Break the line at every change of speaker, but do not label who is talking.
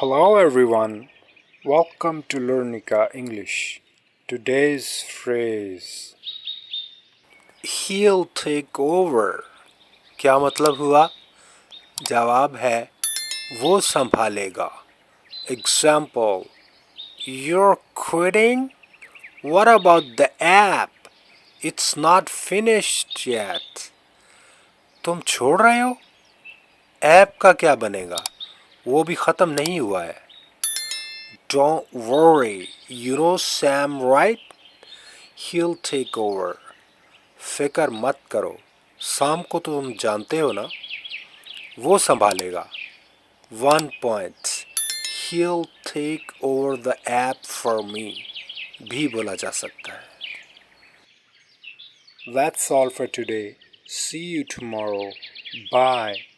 Hello everyone, welcome to Learnica English. Today's phrase He'll take over. क्या मतलब हुआ? जवाब है वो संभालेगा. Example, you're quitting? What about the app? It's not finished yet. तुम छोड़ रहे हो? ऐप का क्या बनेगा? वो भी खत्म नहीं हुआ है. Don't worry, you know Sam, right? He'll take over. फिकर मत करो, शाम को तो तुम जानते हो ना, वो संभालेगा. 1 point. He'll take over the app for me भी बोला जा सकता है. That's all for today. See you tomorrow. Bye.